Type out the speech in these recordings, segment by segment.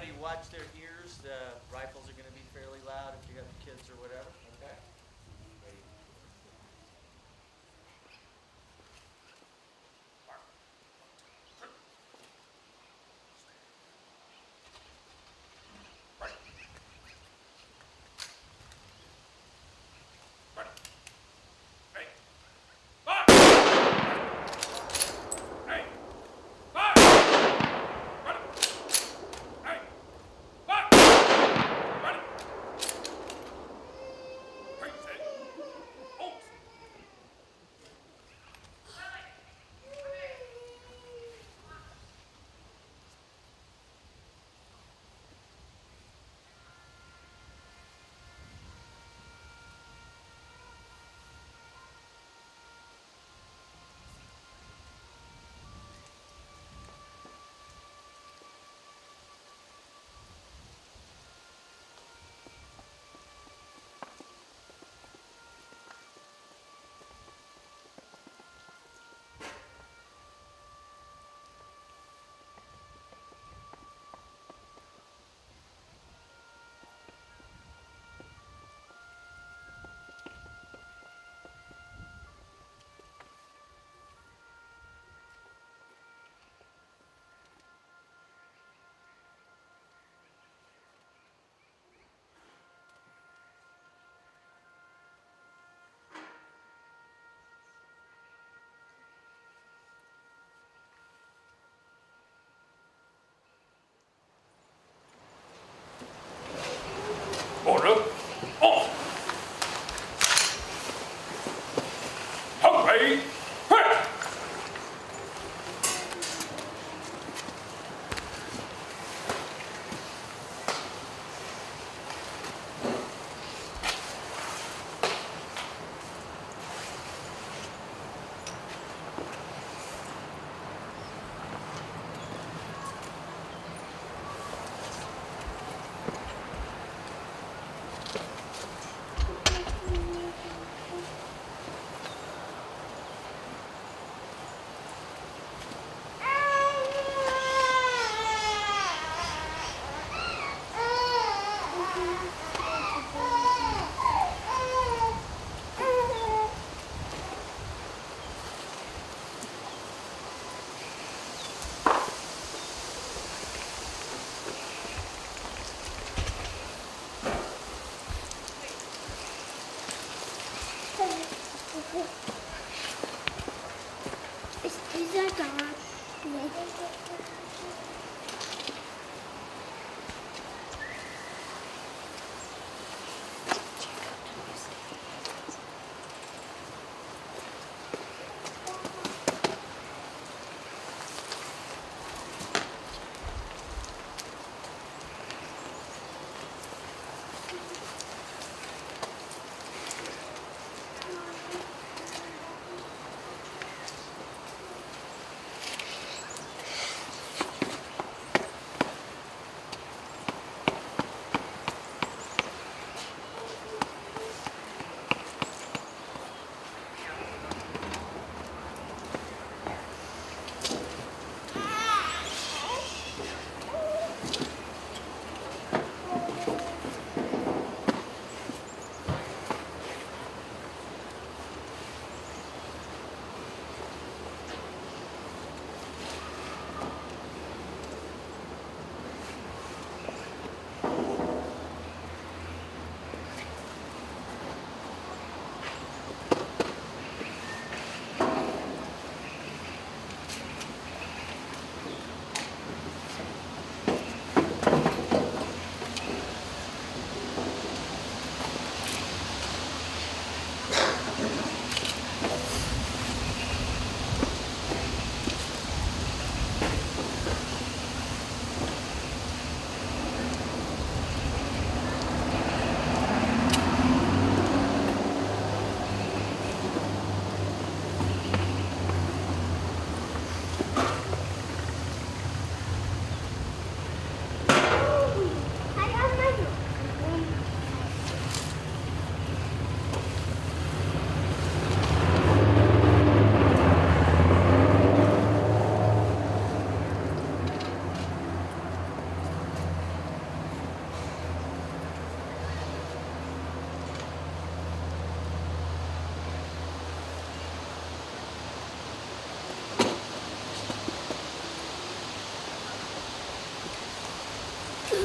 everybody watch their ears. The rifles are going to be fairly loud if you have kids or whatever. Okay? Ready? Hey!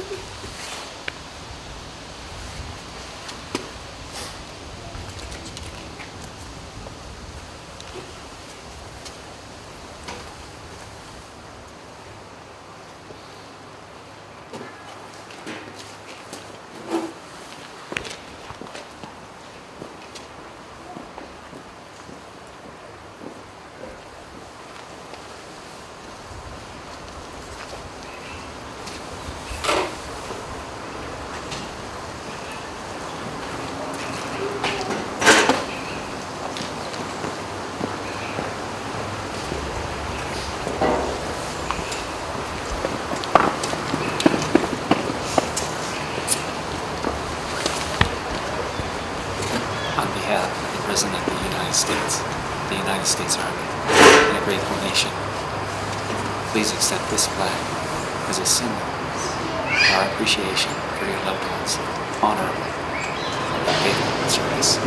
On behalf of the President of the United States Army, and a grateful nation, please accept this flag as a symbol of our appreciation for your loved ones' honorable and faithful service.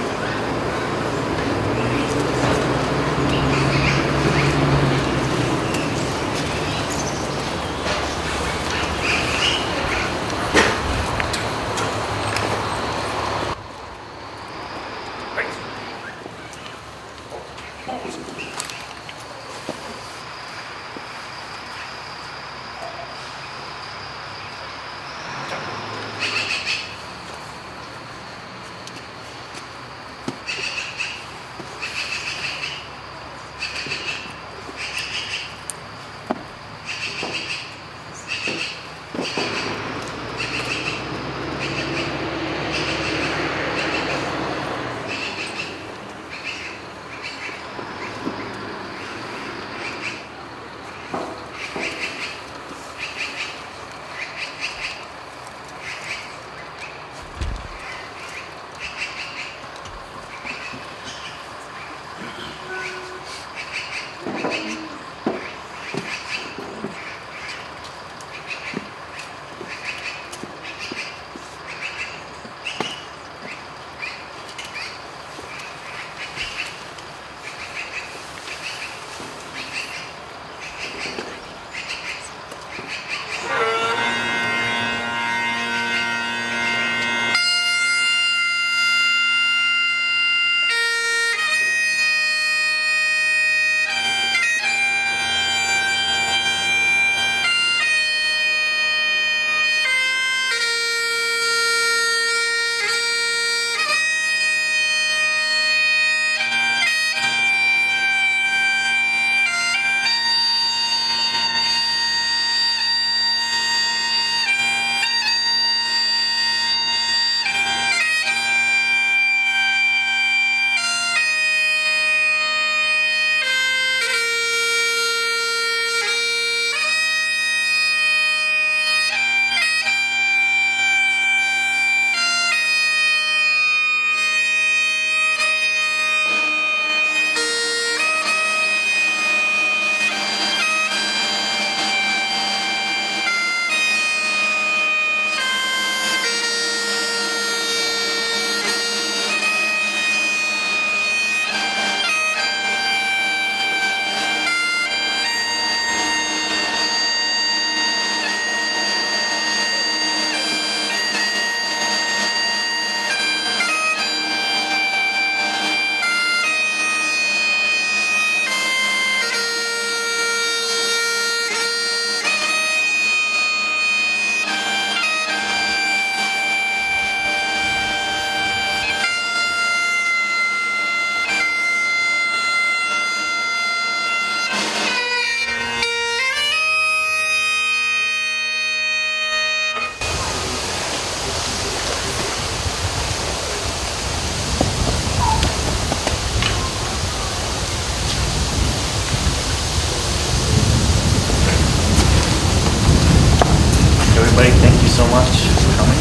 Everybody, thank you so much for coming.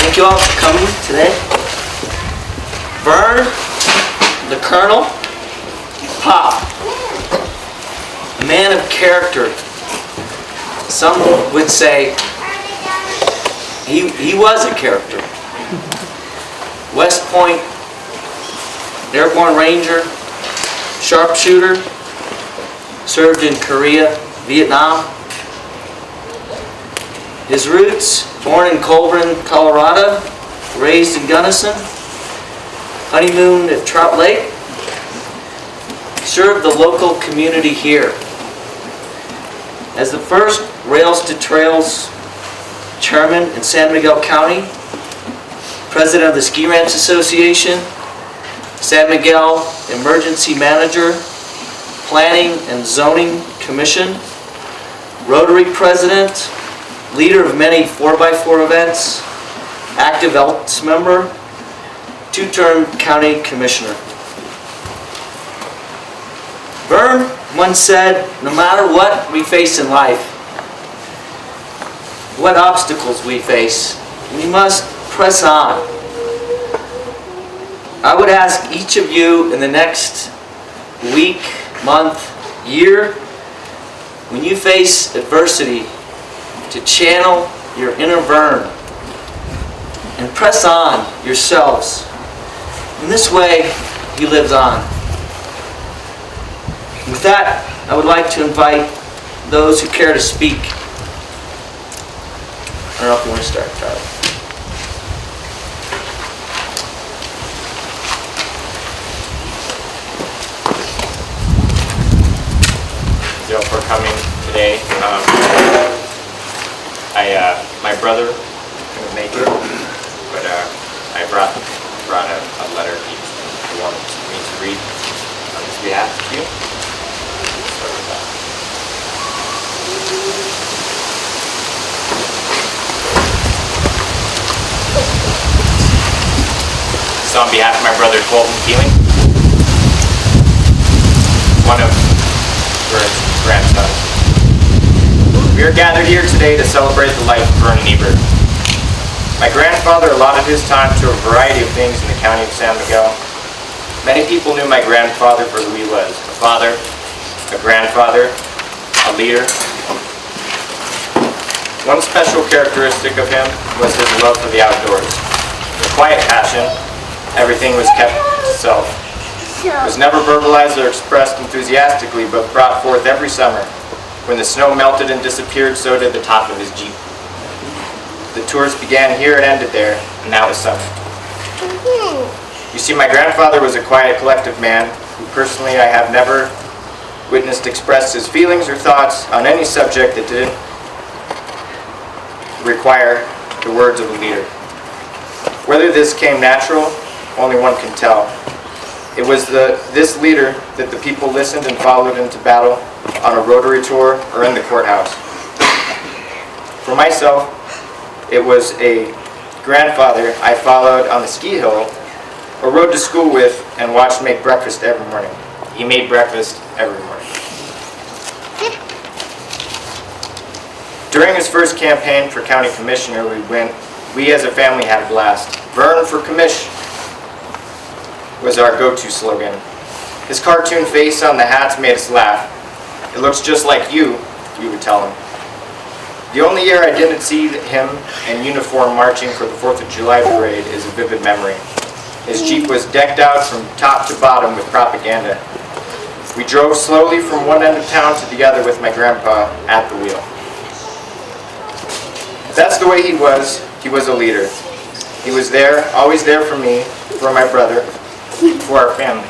Thank you all for coming today. Vern, the Colonel, Pop, a man of character, some would say he was a character. West Point Airborne Ranger, sharpshooter, served in Korea, Vietnam. His roots, born in Colburn, Colorado, raised in Gunnison, honeymooned at Trout Lake, served the local community here. As the first Rails to Trails chairman in San Miguel County, president of the Ski Ranch Association, San Miguel Emergency Manager, Planning and Zoning Commission, Rotary President, leader of many 4x4 events, active Elks member, two-term County Commissioner. Vern once said, no matter what we face in life, what obstacles we face, we must press on. I would ask each of you in the next week, month, year, when you face adversity, to channel your inner Vern and press on yourselves. In this way, he lives on. With that, I would like to invite those who care to speak. I don't know if you want to start, Charlie. For coming today. My brother couldn't make it, but I brought a letter he wanted me to read on his behalf to you. Start with that. So on behalf of my brother Colton Keeling, one of Vern's grandsons. We are gathered here today to celebrate the life of Vern and Ebert. My grandfather allotted his time to a variety of things in the county of San Miguel. Many people knew my grandfather for who he was: a father, a grandfather, a leader. One special characteristic of him was his love for the outdoors. With quiet passion, everything was kept to self. It was never verbalized or expressed enthusiastically, but brought forth every summer. When the snow melted and disappeared, so did the top of his Jeep. The tours began here and ended there, and now is summer. You see, my grandfather was a quiet, collective man who personally I have never witnessed express his feelings or thoughts on any subject that didn't require the words of a leader. Whether this came natural, only one can tell. It was this leader that the people listened and followed into battle on a Rotary tour or in the courthouse. For myself, it was a grandfather I followed on the ski hill or rode to school with and watched make breakfast every morning. He made breakfast every morning. During his first campaign for county commissioner, we as a family had a blast. Vern for commish was our go-to slogan. His cartoon face on the hats made us laugh. It looks just like you, we would tell him. The only year I didn't see him in uniform marching for the 4th of July parade is a vivid memory. His Jeep was decked out from top to bottom with propaganda. We drove slowly from one end of town to the other with my grandpa at the wheel. That's the way he was. He was a leader. He was there, always there for me, for my brother, for our family.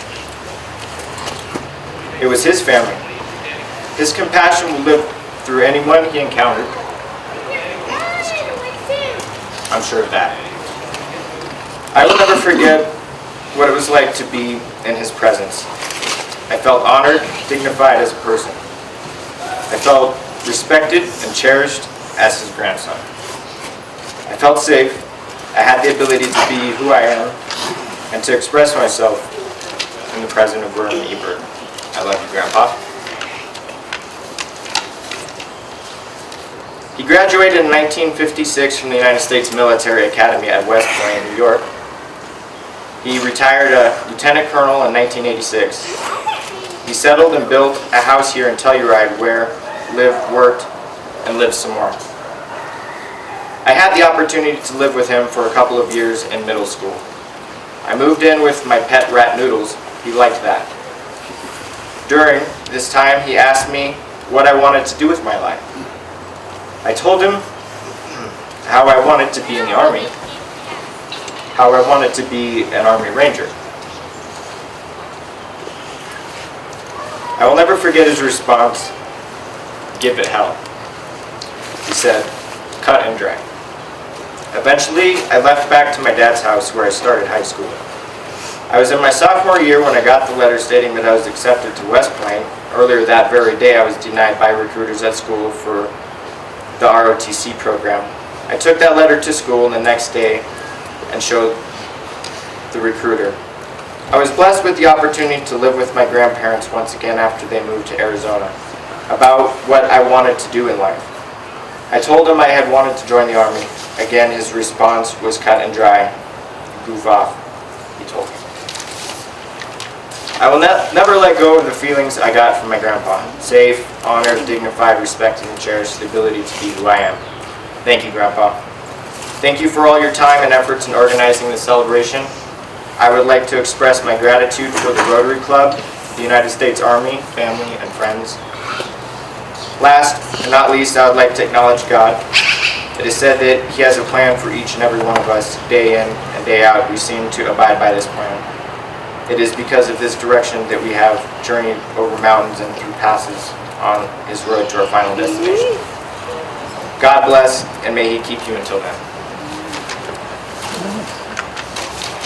It was his family. His compassion would live through anyone he encountered. I'm sure of that. I will never forget what it was like to be in his presence. I felt honored, dignified as a person. I felt respected and cherished as his grandson. I felt safe. I had the ability to be who I am and to express myself in the presence of Vern and Ebert. I love you, Grandpa. He graduated in 1956 from the United States Military Academy at West Point, New York. He retired a lieutenant colonel in 1986. He settled and built a house here in Telluride where lived, worked, and live some more. I had the opportunity to live with him for a couple of years in middle school. I moved in with my pet rat Noodles. He liked that. During this time, he asked me what I wanted to do with my life. I told him how I wanted to be in the Army, how I wanted to be an Army Ranger. I will never forget his response, "Give it hell." He said, "Cut and dry." Eventually, I left back to my dad's house where I started high school. I was in my sophomore year when I got the letter stating that I was accepted to West Point. Earlier that very day, I was denied by recruiters at school for the ROTC program. I took that letter to school the next day and showed the recruiter. I was blessed with the opportunity to live with my grandparents once again after they moved to Arizona, about what I wanted to do in life. I told him I had wanted to join the Army. Again, his response was cut and dry. "Goof off," he told me. I will never let go of the feelings I got from my grandpa. Safe, honored, dignified, respected, and cherished the ability to be who I am. Thank you, Grandpa. Thank you for all your time and efforts in organizing this celebration. I would like to express my gratitude for the Rotary Club, the United States Army, family, and friends. Last and not least, I would like to acknowledge God. It is said that He has a plan for each and every one of us. Day in and day out, we seem to abide by this plan. It is because of this direction that we have journeyed over mountains and through passes on His road to our final destination. God bless, and may He keep you until then.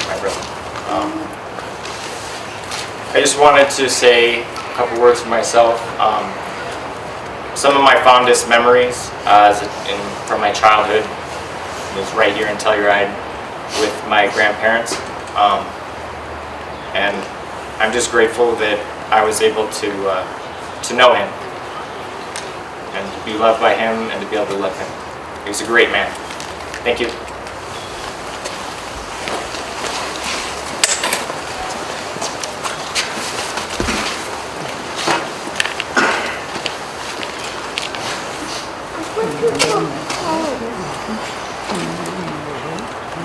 My brother. I just wanted to say a couple words for myself. Some of my fondest memories from my childhood was right here in Telluride with my grandparents. And I'm just grateful that I was able to know him and to be loved by him and to be able to love him. He was a great man. Thank you.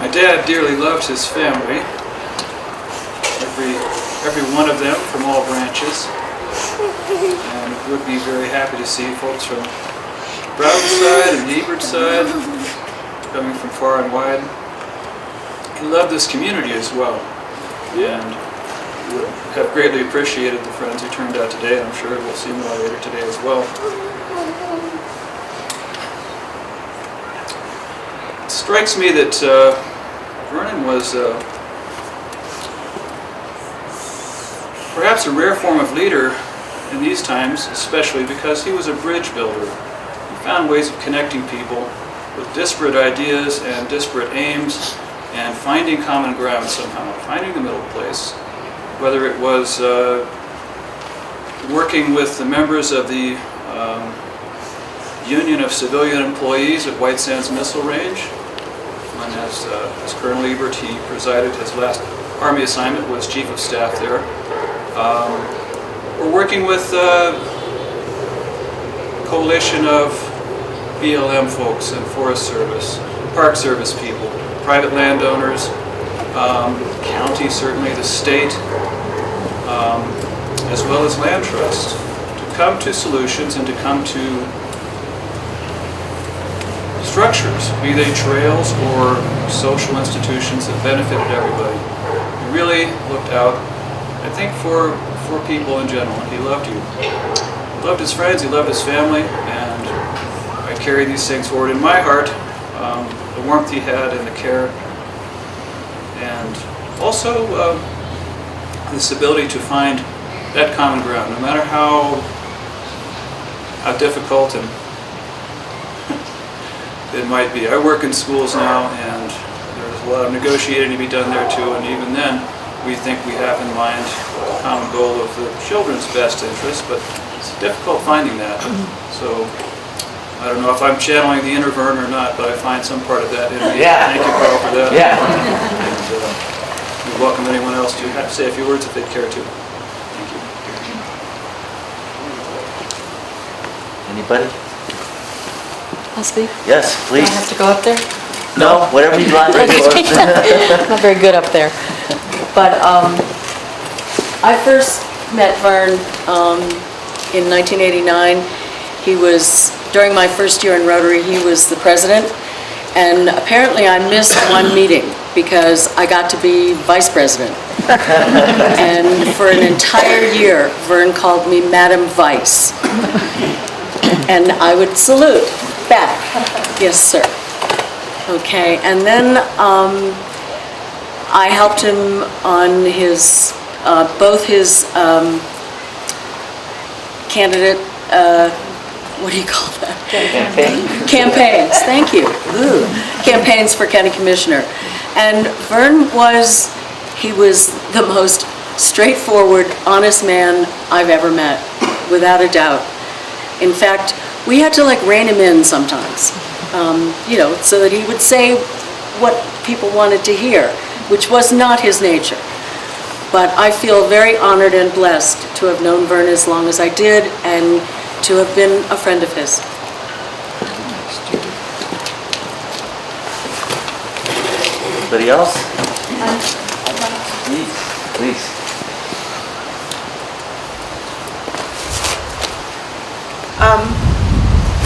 My dad dearly loved his family, every one of them from all branches, and would be very happy to see folks from Broughton side and Ebert side coming from far and wide. He loved this community as well, and would have greatly appreciated the friends who turned out today, and I'm sure we'll see more later today as well. It strikes me that Vernon was perhaps a rare form of leader in these times, especially because he was a bridge builder. He found ways of connecting people with disparate ideas and disparate aims and finding common ground somehow, finding the middle place. Whether it was working with the members of the Union of Civilian Employees at White Sands Missile Range, and as Colonel Ebert, he presided. His last Army assignment was Chief of Staff there. We're working with a coalition of BLM folks and Forest Service, Park Service people, private landowners, county certainly, the state, as well as land trust, to come to solutions and to come to structures, be they trails or social institutions that benefited everybody. He really looked out, I think, for people in general. He loved you. He loved his friends, he loved his family, and I carry these things forward in my heart, the warmth he had and the care, and also this ability to find that common ground, no matter how difficult and it might be. I work in schools now, and there's a lot of negotiating to be done there too, and even then we think we have in mind the common goal of the children's best interest, but it's difficult finding that. So I don't know if I'm channeling the inner Vern or not, but I find some part of that in me. Yeah. Thank you, Carl, for that. Yeah. And we welcome anyone else to say a few words if they'd care to. Thank you. Anybody? I'll speak. Yes, Do please. I have to go up there? No, whatever you'd like. I'm not very good up there. But I first met Vern in 1989. He was, during my first year in Rotary, he was the president. And apparently I missed one meeting because I got to be vice president. And for an entire year, Vern called me Madam Vice. And I would salute back. Yes, sir. Okay, and then I helped him on his, both his candidate, what do you call that? Campaigns, thank you. Ooh. Campaigns for county commissioner. And Vern was, he was the most straightforward, honest man I've ever met, without a doubt. In fact, we had to like rein him in sometimes, you know, so that he would say what people wanted to hear, which was not his nature. But I feel very honored and blessed to have known Vern as long as I did and to have been a friend of his. Anybody else? Please, please.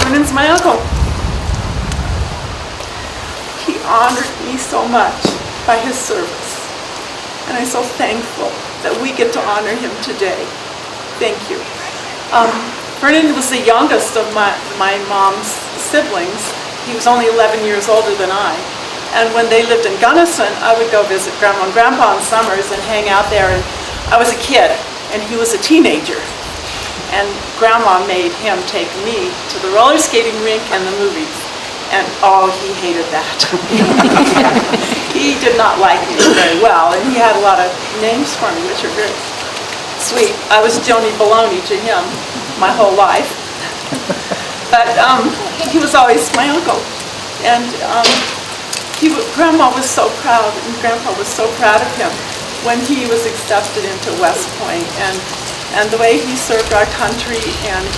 Vernon's my uncle. He honored me so much by his service, and I'm so thankful that we get to honor him today. Thank you. Vernon was the youngest of my mom's siblings. He was only 11 years older than I. And when they lived in Gunnison, I would go visit Grandma and Grandpa in summers and hang out there. And I was a kid, and he was a teenager. And Grandma made him take me to the roller skating rink and the movies. And oh, he hated that. He did not like me very well, and he had a lot of names for me, which are very sweet. I was Joni Baloney to him my whole life. But he was always my uncle. And Grandma was so proud, and Grandpa was so proud of him when he was accepted into West Point, and the way he served our country and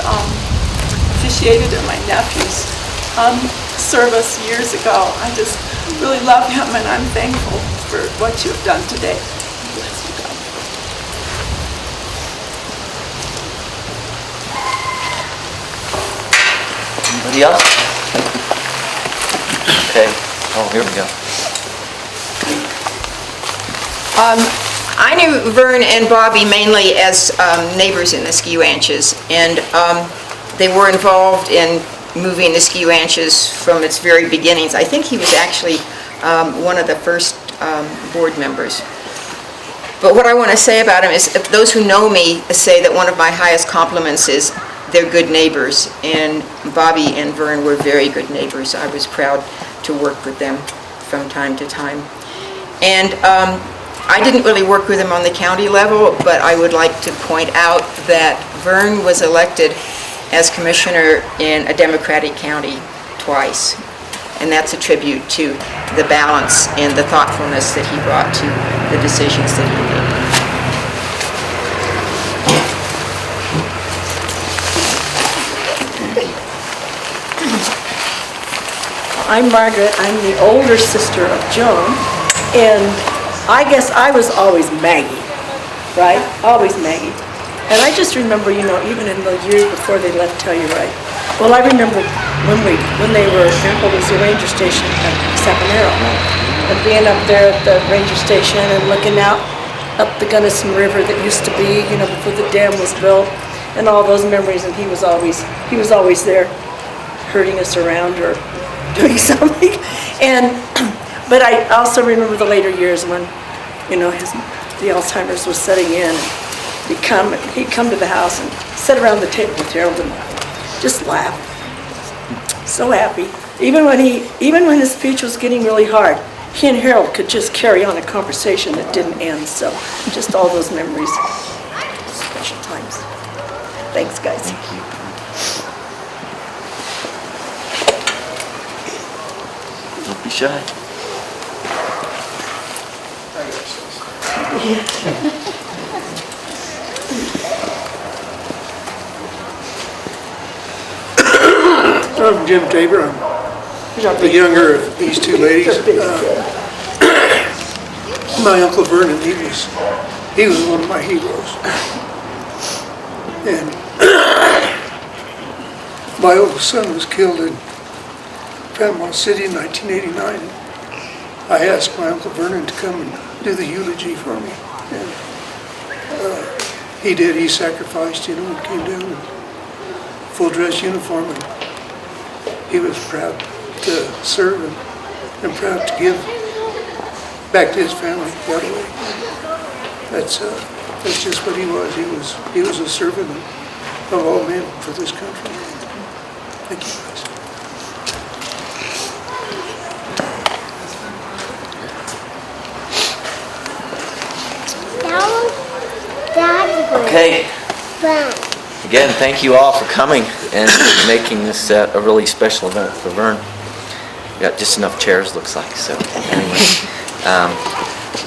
officiated in my nephew's service years ago. I just really love him, and I'm thankful for what you have done today. Bless you, God. Anybody else? Okay. Oh, here we go. I knew Vern and Bobby mainly as neighbors in the ski ranches, and they were involved in moving the ski ranches from its very beginnings. I think he was actually one of the first board members. But what I want to say about him is, those who know me say that one of my highest compliments is they're good neighbors, and Bobby and Vern were very good neighbors. I was proud to work with them from time to time. And I didn't really work with him on the county level, but I would like to point out that Vern was elected as commissioner in a Democratic county twice. And that's a tribute to the balance and the thoughtfulness that he brought to the decisions that he made. I'm Margaret. I'm the older sister of Joan, and I guess I was always Maggie, right? Always Maggie. And I just remember, you know, even in the years before they left Telluride. Well, I remember when they were, Grandpa was the ranger station at Saponero, and being up there at the ranger station and looking out up the Gunnison River that used to be, you know, before the dam was built, and all those memories. And he was always there, herding us around or doing something. And but I also remember the later years when, you know, the Alzheimer's was setting in. He'd come to the house and sit around the table with Harold and just laugh. So happy. Even when his speech was getting really hard, he and Harold could just carry on a conversation that didn't end. So just all those memories. Special times. Thanks, guys. Thank you. Don't be shy. I'm Jim Tabor. I'm the younger of these two ladies. My Uncle Vernon, he was one of my heroes. And my oldest son was killed in Panama City in 1989. I asked my Uncle Vernon to come and do the eulogy for me. And he did. He sacrificed, and came down in full dress uniform. And he was proud to serve and proud to give back to his family that way. That's just what he was. He was a servant of all men for this country. Thank you, guys. Okay. Again, thank you all for coming and making this a really special event for Vern. We got just enough chairs, looks like. So anyway,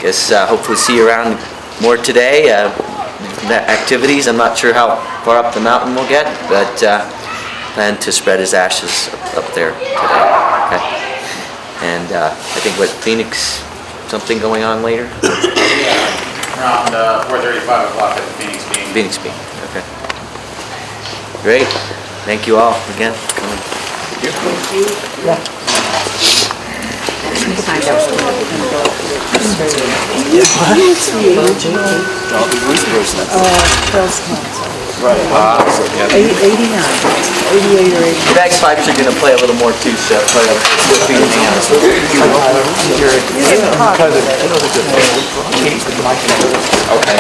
guess hopefully see you around more today. Activities. I'm not sure how far up the mountain we'll get, but plan to spread his ashes up there today. Okay. And I think what Phoenix, something going on later. Around 4:30, 5 o'clock at the Phoenix Bean. Phoenix Bean. Okay. Great. Thank you all again for coming. Bagpipes are going to play a little more too, so play a little Okay.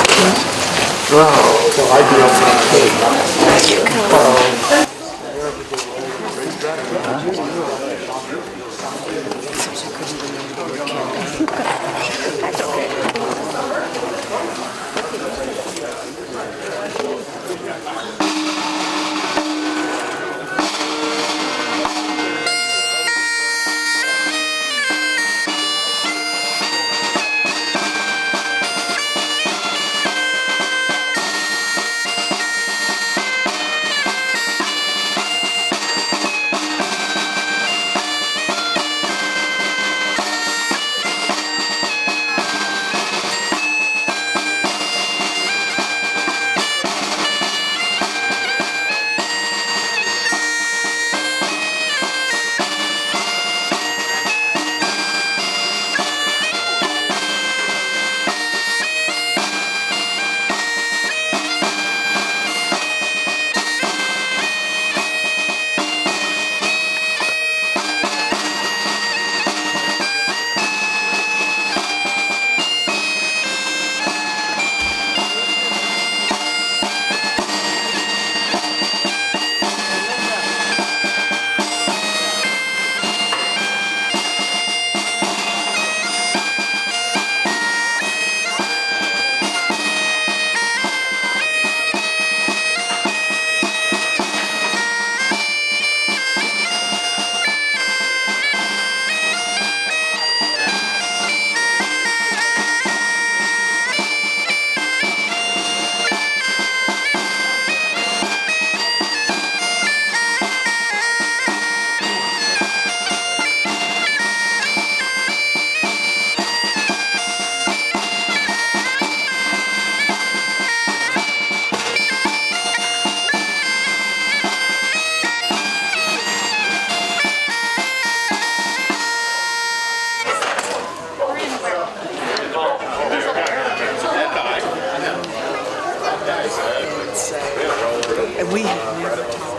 And we have never talked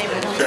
about it.